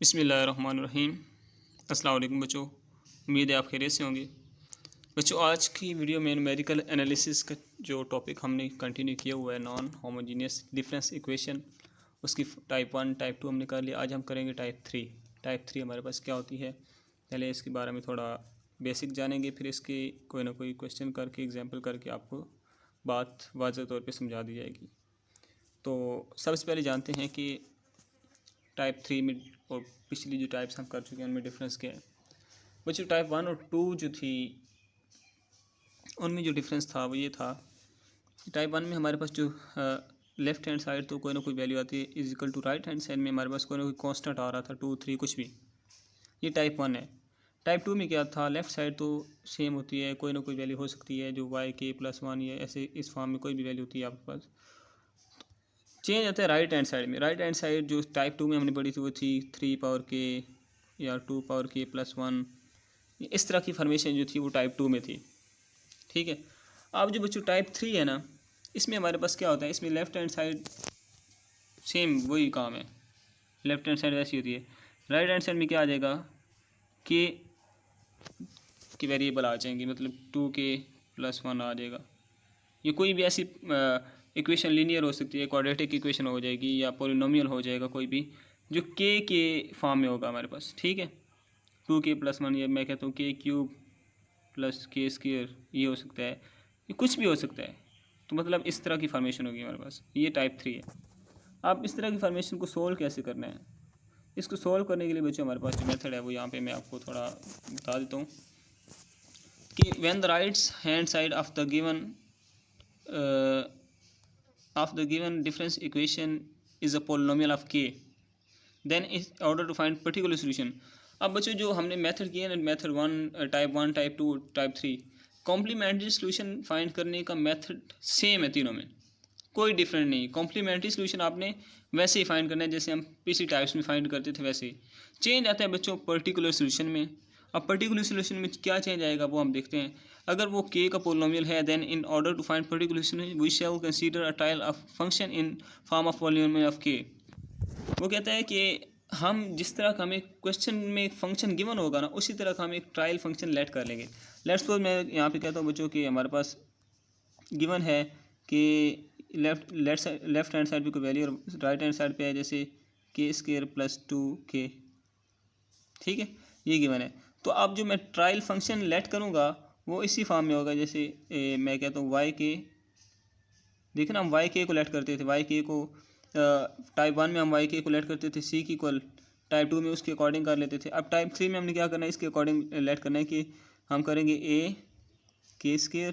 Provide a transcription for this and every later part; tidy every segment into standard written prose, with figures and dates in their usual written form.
बिस्मिल्लाहिर्रहमानिर्रहीम। अस्सलाम वालेकुम बच्चों, उम्मीद है आप खैरियत से होंगे। बच्चों, आज की वीडियो में न्यूमेरिकल एनालिसिस का जो टॉपिक हमने कंटिन्यू किया हुआ है, नॉन होमोजीनियस डिफरेंस इक्वेशन, उसकी टाइप 1 टाइप 2 हमने कर लिया। आज हम करेंगे टाइप 3। टाइप 3 हमारे पास क्या होती है, पहले इसके बारे में थोड़ा बेसिक जानेंगे, फिर इसके कोई ना कोई क्वेश्चन करके एग्जाम्पल करके आपको बात वाज़ेह तौर पर समझा दी जाएगी। तो सबसे पहले जानते हैं कि टाइप 3 में और पिछली जो टाइप्स हम कर चुके हैं उनमें डिफरेंस क्या है। बच्चों, टाइप 1 और 2 जो थी उनमें जो डिफरेंस था वो ये था कि टाइप 1 में हमारे पास जो लेफ़्ट हैंड साइड तो कोई ना कोई वैल्यू आती है is equal to right hand side में हमारे पास कोई ना कोई कांस्टेंट आ रहा था, 2 3 कुछ भी। ये टाइप 1 है। टाइप 2 में क्या था, लेफ़्ट साइड तो सेम होती है, कोई ना कोई वैल्यू हो सकती है जो y k+1 या ऐसे इस फॉर्म में कोई भी वैल्यू होती है आपके पास। चेंज आता है राइट हैंड साइड में। राइट हैंड साइड जो टाइप 2 में हमने पढ़ी थी वो थी 3 पावर k या 2 पावर k+1। इस तरह की फॉर्मेशन जो थी वो टाइप 2 में थी। ठीक है। अब जो बच्चों टाइप 3 है ना, इसमें हमारे पास क्या होता है, इसमें लेफ़्ट हैंड साइड सेम वही काम है, लेफ़्ट हैंड साइड वैसी होती है। राइट हैंड साइड में क्या आ जाएगा कि वेरिएबल आ जाएंगे, मतलब 2k+1 आ जाएगा। ये कोई भी ऐसी इक्वेशन लीनियर हो सकती है, क्वाड्रेटिक इक्वेशन हो जाएगी या पॉलिनोमियल हो जाएगा, कोई भी जो के फॉर्म में होगा हमारे पास। ठीक है, 2k+1 या मैं कहता हूँ k³ + k², ये हो सकता है, ये कुछ भी हो सकता है। तो मतलब इस तरह की फॉर्मेशन होगी हमारे पास। ये टाइप 3 है। आप इस तरह की फॉर्मेशन को सोल्व कैसे करना है, इसको सोल्व करने के लिए बच्चों हमारे पास जो मेथड है वो यहाँ पे मैं आपको थोड़ा बता देता हूँ कि when the right hand side of the given difference equation is a polynomial of k, then in order to find particular solution। अब बच्चों जो हमने मेथड किया ना, method 1 type 2 type 3, complementary solution find करने का मेथड सेम है तीनों में, कोई डिफरेंट नहीं। कॉम्प्लीमेंट्री सोल्यूशन आपने वैसे ही फाइंड करना है जैसे हम पिछली टाइप्स में फाइंड करते थे वैसे ही। चेंज आता है बच्चों पर्टिकुलर सोल्यूशन में। अब पर्टिकुलर सोल्यूशन में क्या चेंज आएगा वो हम देखते हैं। अगर वो k का पोलिनोमियल है, then in order to find particular solution we shall consider a trial of function in form of polynomial of k। वो कहता है कि हम जिस तरह का हमें क्वेश्चन में फंक्शन गिवन होगा ना, उसी तरह का हम एक ट्रायल फंक्शन लेट कर लेंगे। लेट्स सपोज मैं यहाँ पे कहता हूँ बच्चों कि हमारे पास गिवन है कि लेफ्ट हैंड साइड पे कोई वैल्यू और राइट हैंड साइड पे है जैसे k² + 2k। ठीक है, ये गिवन है। तो अब जो मैं ट्रायल फंक्शन लेट करूँगा वो इसी फॉर्म में होगा, जैसे मैं कहता हूँ y k। देखिए ना, हम y k को लेट करते थे, y k को टाइप 1 में हम y k को लेट करते थे c की इक्वल, टाइप 2 में उसके अकॉर्डिंग कर लेते थे। अब टाइप 3 में हमने क्या करना है, इसके अकॉर्डिंग लेट करना है कि हम करेंगे k²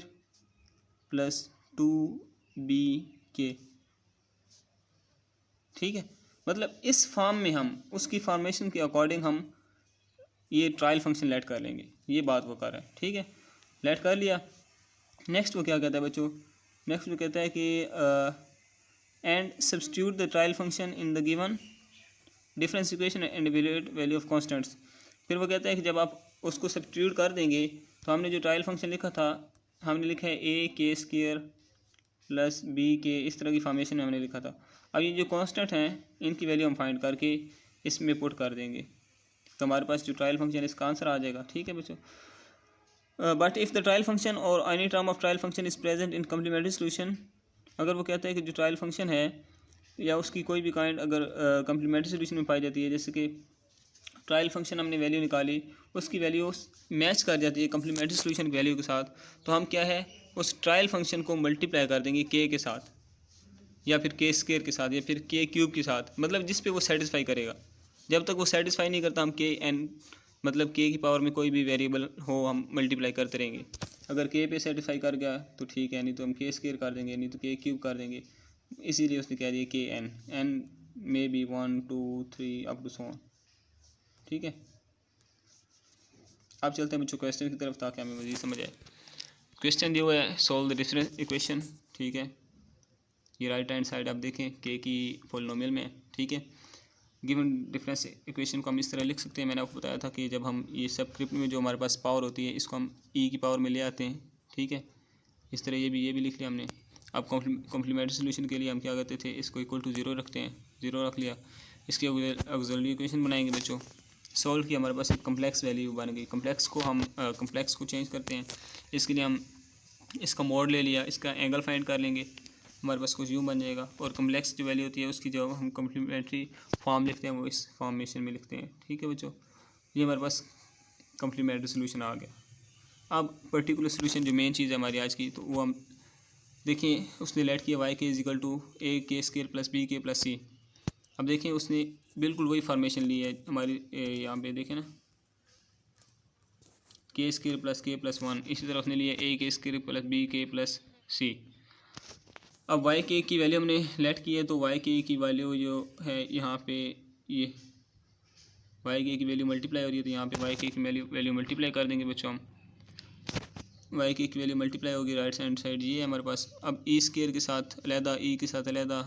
+ 2bk। ठीक है, मतलब इस फॉर्म में हम उसकी फॉर्मेशन के अकॉर्डिंग हम ये ट्रायल फंक्शन लेट कर लेंगे। ये बात वो कर रहा है। ठीक है, लेट कर लिया। नेक्स्ट वो क्या कहता है बच्चों, नेक्स्ट वो कहता है कि and substitute the trial function in the given difference equation and evaluate value of constants. फिर वो कहता है कि जब आप उसको सब्स्टिट्यूट कर देंगे तो हमने जो ट्रायल फंक्शन लिखा था, हमने लिखा है ak² + bk, इस तरह की फॉर्मेशन में हमने लिखा था। अब ये जो कांस्टेंट हैं इनकी वैल्यू हम फाइंड करके इसमें पुट कर देंगे, तो हमारे पास जो ट्रायल फंक्शन है इसका आंसर आ जाएगा। ठीक है बच्चों, but if the trial function और any term of trial function is present in complementary solution. अगर वो कहता है कि जो ट्रायल फंक्शन है या उसकी कोई भी काइंड अगर कम्प्लीमेंट्री सोल्यूशन में पाई जाती है, जैसे कि ट्रायल फंक्शन हमने वैल्यू निकाली, उसकी वैल्यू मैच कर जाती है कम्प्लीमेंट्री सोल्यूशन की वैल्यू के साथ, तो हम क्या है उस ट्रायल फंक्शन को मल्टीप्लाई कर देंगे k के साथ या फिर k² के साथ या फिर k³ के साथ, मतलब जिस पे वो सेटिस्फाई करेगा। जब तक वो सेटिस्फाई नहीं करता हम kn मतलब k की पावर में कोई भी वेरिएबल हो हम मल्टीप्लाई करते रहेंगे। अगर k पे सेटिस्फाई कर गया तो ठीक है, नहीं तो हम k² कर देंगे, नहीं तो k³ कर देंगे। इसीलिए उसने कह दिया kn, n may be 1 2 3 up to so on. ठीक है, अब चलते हैं बच्चों क्वेश्चन की तरफ ताकि हमें मज़ीद समझ आए। क्वेश्चन दिया हुआ है, सॉल्व द डिफरेंस इक्वेशन। ठीक है, ये राइट हैंड साइड आप देखें k की पोलिनोमियल में। ठीक है, गिवन डिफरेंस इक्वेशन को हम इस तरह लिख सकते हैं। मैंने आपको बताया था कि जब हम ये सबस्क्रिप्ट में जो हमारे पास पावर होती है इसको हम e की पावर में ले आते हैं। ठीक है, इस तरह ये भी लिख लिया हमने। अब कॉम्प्लीमेंट्री सोल्यूशन के लिए हम क्या करते थे, इसको इक्वल टू 0 रखते हैं, 0 रख लिया। इसकी ऑक्सिलरी इक्वेशन बनाएंगे बच्चों। सॉल्व किया, हमारे पास एक कम्प्लेक्स वैल्यू बन गई। कम्प्लेक्स को चेंज करते हैं। इसके लिए हम इसका मोड ले लिया, इसका एंगल फाइंड कर लेंगे, हमारे पास कुछ यूँ बन जाएगा। और कम्प्लेक्स जो वैल्यू होती है उसकी जो हम कम्प्लीमेंट्री फॉर्म लिखते हैं वो इस फॉर्मेशन में लिखते हैं। ठीक है बच्चों, ये हमारे पास कम्प्लीमेंट्री सोल्यूशन आ गया। अब पर्टिकुलर सोल्यूशन जो मेन चीज़ है हमारी आज की, तो वो हम देखिए उसने लेट किया y के इजिकल टू ए के स्केयर प्लस बी के प्लस सी। अब देखिए उसने बिल्कुल वही फॉर्मेशन ली है हमारी, यहाँ पे देखें ना, के स्केयर प्लस 1। इसी तरह उसने लिया ए के स्केयर प्लस बी के प्लस सी। अब वाई के की वैल्यू हमने लेट की है, तो वाई के की वैल्यू जो है यहाँ पे, ये वाई के की वैल्यू मल्टीप्लाई हो रही है, तो यहाँ पे वाई के की वैल्यू मल्टीप्लाई कर देंगे बच्चों हम। वाई के की वैल्यू मल्टीप्लाई होगी राइट हैंड साइड, ये है हमारे पास। अब ई स्केयर के साथ अलहदा, ई के साथ अलहदा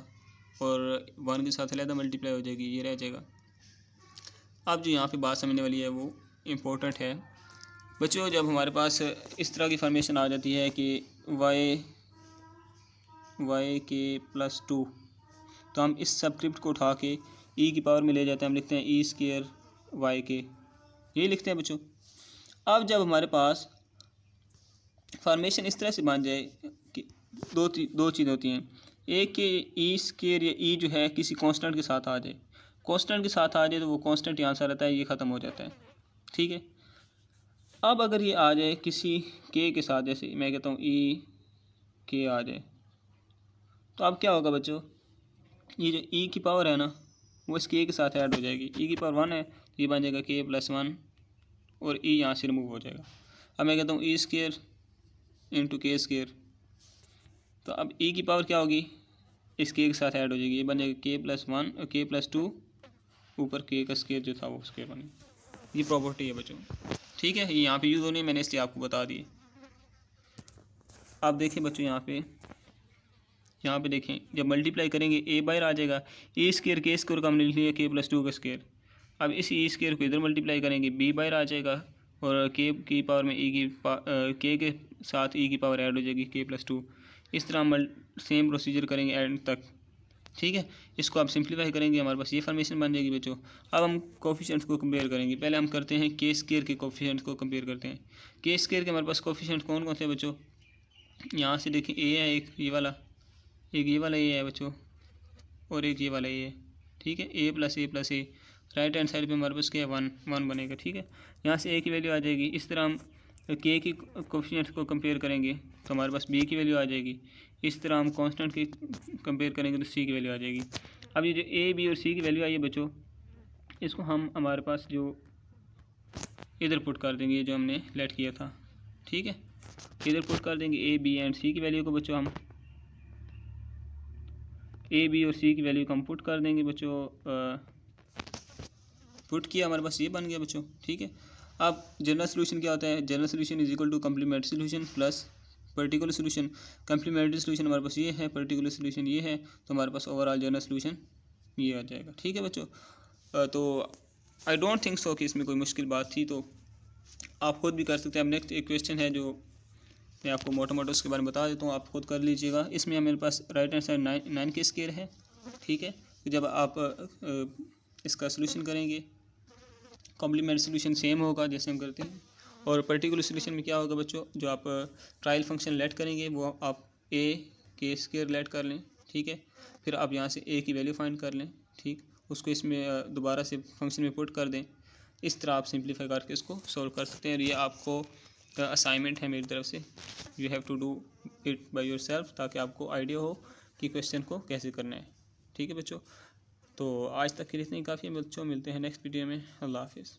और 1 के साथ अलहदा मल्टीप्लाई हो जाएगी, ये रह जाएगा। अब जो यहाँ पे बात समझने वाली है वो इम्पोर्टेंट है बच्चों। जब हमारे पास इस तरह की फॉर्मेशन आ जाती है कि वाई के प्लस 2, तो हम इस सबस्क्रिप्ट को उठा के ई की पावर में ले जाते हैं, हम लिखते हैं ई स्केयर वाई के, ये लिखते हैं बच्चों। अब जब हमारे पास फॉर्मेशन इस तरह से बन जाए कि दो चीज़ होती हैं, एक कि ई स्केयर या ई जो है किसी कांस्टेंट के साथ आ जाए, कांस्टेंट के साथ आ जाए तो वो कांस्टेंट यहाँ से रहता है, ये ख़त्म हो जाता है। ठीक है, अब अगर ये आ जाए किसी के साथ, जैसे मैं कहता हूँ ई के आ जाए, तो अब क्या होगा बच्चों, ये जो ई की पावर है ना वो इस के साथ ऐड हो जाएगी। ई की पावर 1 है तो ये बन जाएगा के प्लस 1 और ई यहाँ से रिमूव हो जाएगा। अब मैं कहता हूँ ई स्केयर इंटू के स्केयर, तो अब ई की पावर क्या होगी, इस के साथ ऐड हो जाएगी, ये बन जाएगा के प्लस 1 और के प्लस 2 ऊपर के का स्केयर जो था वो स्केयर बनेगा। ये प्रॉपर्टी है बच्चों। ठीक है, ये यहाँ पे यूज़ होनी है, मैंने इसलिए आपको बता दी। आप देखिए बच्चों यहाँ पे देखें, जब मल्टीप्लाई करेंगे ए बाहर आ जाएगा, ए स्केयर के स्केयर का हमने लिख लिया के प्लस 2 का स्केयर। अब इस ई स्केयर को इधर मल्टीप्लाई करेंगे, बी बाहर आ जाएगा और के की पावर में ई के साथ ई की पावर ऐड हो जाएगी के प्लस 2। इस तरह हम सेम प्रोसीजर करेंगे एंड तक। ठीक है, इसको आप सिंप्लीफाई करेंगे, हमारे पास ये फॉर्मेशन बन जाएगी बच्चों। अब हम कोफिशिएंट्स को कंपेयर करेंगे। पहले हम करते हैं के स्केयर के कोफिशिएंट्स को कंपेयर करते हैं। के स्केयर के हमारे पास कोफिशिएंट कौन कौन से हैं बच्चों, यहाँ से देखिए ए है एक ये वाला ए है बच्चों, और एक ये वाला ए है। ठीक है, ए प्लस ए, राइट हैंड साइड पे हमारे पास क्या है 1 बनेगा। ठीक है, यहाँ से ए की वैल्यू आ जाएगी। इस तरह हम के की कोफिशिएंट को कंपेयर करेंगे तो हमारे पास बी की वैल्यू आ जाएगी। इस तरह हम कांस्टेंट की कंपेयर करेंगे तो सी की वैल्यू आ जाएगी। अब ये जो ए बी और सी की वैल्यू आई है बच्चों, इसको हम हमारे पास जो इधर पुट कर देंगे, ये जो हमने लेट किया था। ठीक है, इधर पुट कर देंगे ए बी एंड सी की वैल्यू को बच्चों, हम ए बी और सी की वैल्यू को हम पुट कर देंगे बच्चों। पुट किया, हमारे पास ये बन गया बच्चों। ठीक है, अब जनरल सोल्यूशन क्या होता है, general solution is equal to complementary solution plus particular solution. Complementary solution हमारे पास ये है, पर्टिकुलर सोल्यूशन ये है, तो हमारे पास ओवरऑल जनरल सोल्यूशन ये आ जाएगा। ठीक है बच्चों, तो आई डोंट थिंक सो कि इसमें कोई मुश्किल बात थी, तो आप खुद भी कर सकते हैं। अब नेक्स्ट एक क्वेश्चन है जो मैं आपको मोटा उसके बारे में बता देता हूँ, आप खुद कर लीजिएगा। इसमें मेरे पास राइट हैंड साइड 9 के स्केयर है। ठीक है, तो जब आप इसका सोल्यूशन करेंगे, कॉम्प्लीमेंट सोल्यूशन सेम होगा जैसे हम करते हैं। और पर्टिकुलर सोल्यूशन में क्या होगा बच्चों, जो आप ट्रायल फंक्शन लेट करेंगे वो आप ए के स्केयर लेट कर लें। ठीक है, फिर आप यहाँ से ए की वैल्यू फाइंड कर लें। ठीक, उसको इसमें दोबारा से फंक्शन में पुट कर दें। इस तरह आप सिंप्लीफाई करके इसको सॉल्व कर सकते हैं। और ये आपको असाइनमेंट है मेरी तरफ से, you have to do it by yourself, ताकि आपको आइडिया हो कि क्वेश्चन को कैसे करना है। ठीक है बच्चों, तो आज तक के लिए इतना ही काफ़ी है बच्चों, मिलते हैं नेक्स्ट वीडियो में। अल्लाह हाफिज़।